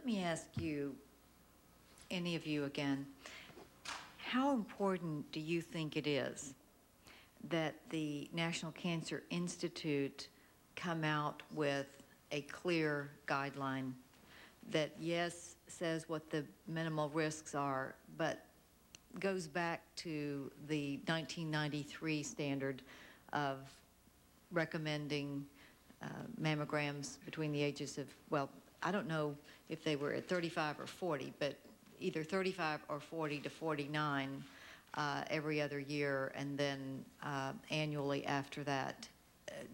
Let me ask you, any of you again, how important do you think it is that the National Cancer Institute come out with a clear guideline that, yes, says what the minimal risks are, but goes back to the 1993 standard of recommending mammograms between the ages of, well, I don't know if they were at 35 or 40, but either 35 or 40 to 49 every other year, and then annually after that.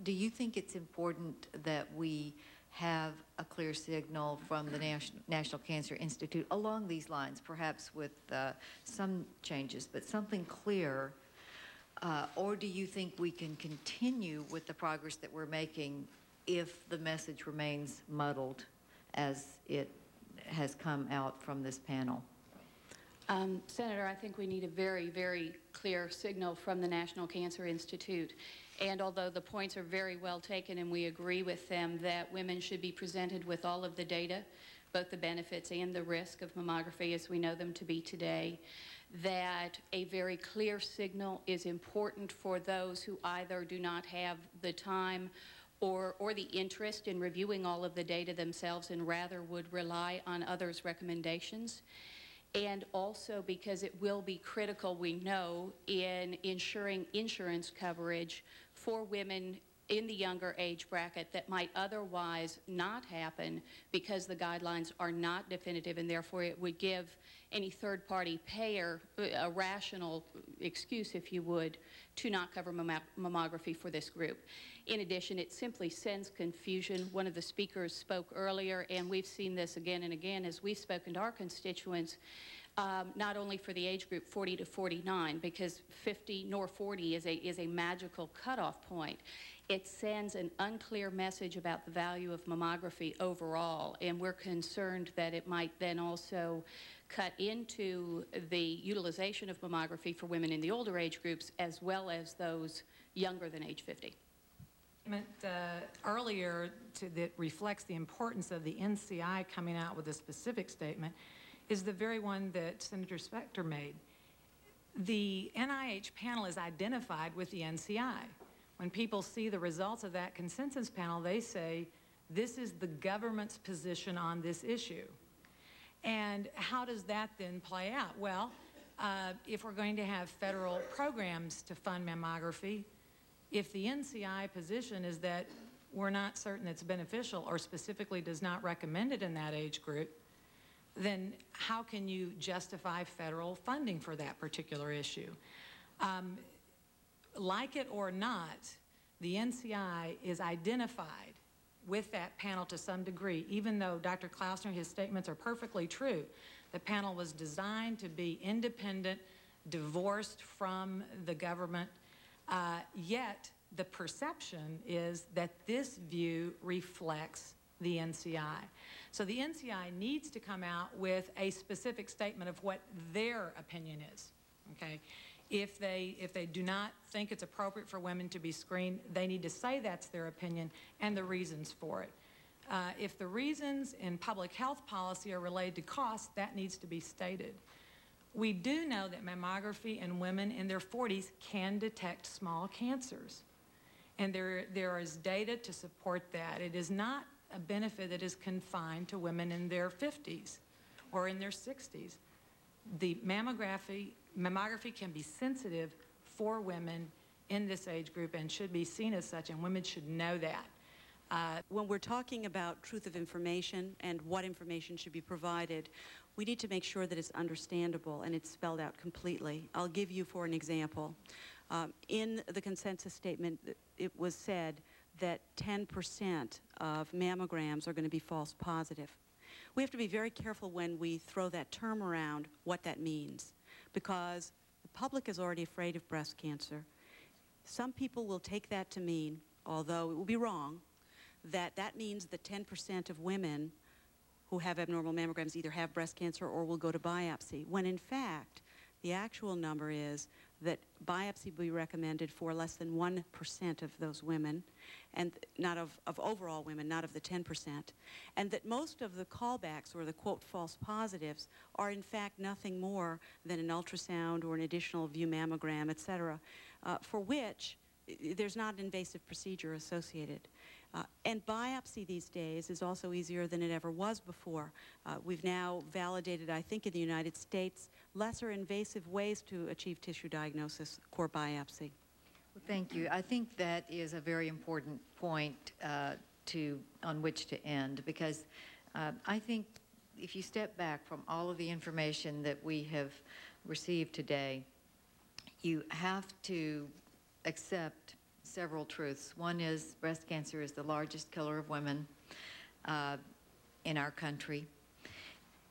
Do you think it's important that we have a clear signal from the National Cancer Institute along these lines, perhaps with some changes, but something clear? Or do you think we can continue with the progress that we're making if the message remains muddled as it has come out from this panel? Senator, I think we need a very, very clear signal from the National Cancer Institute. And although the points are very well taken and we agree with them that women should be presented with all of the data, both the benefits and the risk of mammography as we know them to be today, that a very clear signal is important for those who either do not have the time or the interest in reviewing all of the data themselves and rather would rely on others' recommendations. And also because it will be critical, we know, in ensuring insurance coverage for women in the younger age bracket that might otherwise not happen because the guidelines are not definitive, and therefore it would give any third-party payer a rational excuse, if you would, to not cover mammography for this group. In addition, it simply sends confusion. One of the speakers spoke earlier, and we've seen this again and again as we've spoken to our constituents, not only for the age group 40 to 49, because 50 nor 40 is a magical cutoff point. It sends an unclear message about the value of mammography overall, and we're concerned that it might then also cut into the utilization of mammography for women in the older age groups as well as those younger than age 50. Earlier that reflects the importance of the NCI coming out with a specific statement is the very one that Senator Specter made. The NIH panel is identified with the NCI. When people see the results of that consensus panel, they say, this is the government's position on this issue. And how does that then play out? Well, if we're going to have federal programs to fund mammography, if the NCI position is that we're not certain it's beneficial or specifically does not recommend it in that age group, then how can you justify federal funding for that particular issue? Like it or not, the NCI is identified with that panel to some degree, even though Dr. Klausner, his statements are perfectly true. The panel was designed to be independent, divorced from the government, yet the perception is that this view reflects the NCI. So the NCI needs to come out with a specific statement of what their opinion is, okay? If they do not think it's appropriate for women to be screened, they need to say that's their opinion and the reasons for it. If the reasons in public health policy are related to cost, that needs to be stated. We do know that mammography in women in their 40s can detect small cancers, and there is data to support that. It is not a benefit that is confined to women in their 50s or in their 60s. The mammography can be sensitive for women in this age group and should be seen as such, and women should know that. When we're talking about truth of information and what information should be provided, we need to make sure that it's understandable and it's spelled out completely. I'll give you for an example. In the consensus statement, it was said that 10% of mammograms are going to be false positive. We have to be very careful when we throw that term around what that means, because the public is already afraid of breast cancer. Some people will take that to mean, although it will be wrong, that means that 10% of women who have abnormal mammograms either have breast cancer or will go to biopsy, when in fact the actual number is that biopsy be recommended for less than 1% of those women, and not of overall women, not of the 10%, and that most of the callbacks, or the quote false positives, are in fact nothing more than an ultrasound or an additional view mammogram, et cetera, for which there's not an invasive procedure associated. And biopsy these days is also easier than it ever was before. We've now validated, I think in the United States, lesser invasive ways to achieve tissue diagnosis, core biopsy. Well, thank you. I think that is a very important point on which to end, because I think if you step back from all of the information that we have received today, you have to accept several truths. One is breast cancer is the largest killer of women in our country.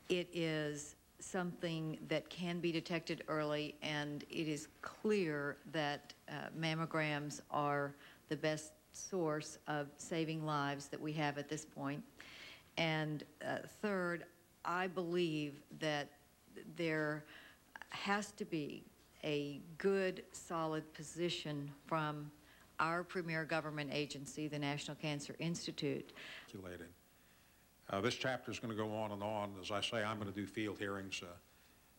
It is something that can be detected early, and it is clear that mammograms are the best source of saving lives that we have at this point. And third, I believe that there has to be a good, solid position from our premier government agency, the National Cancer Institute. This chapter is going to go on and on. As I say, I'm going to do field hearings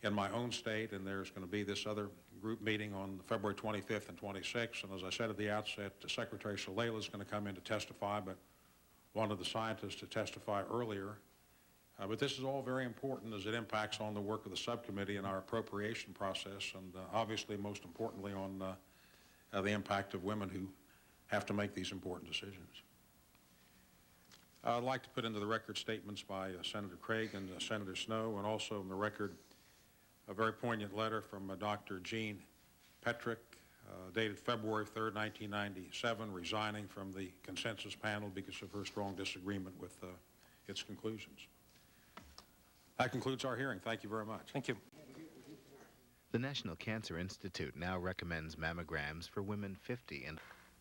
in my own state, and there's going to be this other group meeting on February 25th and 26th. And as I said at the outset, Secretary Shalala is going to come in to testify, but one of the scientists to testify earlier. But this is all very important as it impacts on the work of the subcommittee and our appropriation process, and obviously, most importantly, on the impact of women who have to make these important decisions. I'd like to put into the record statements by Senator Craig and Senator Snowe, and also in the record a very poignant letter from Dr. Jean Petrick, dated February 3rd, 1997, resigning from the consensus panel because of her strong disagreement with its conclusions. That concludes our hearing. Thank you very much. Thank you. The National Cancer Institute now recommends mammograms for women 50 and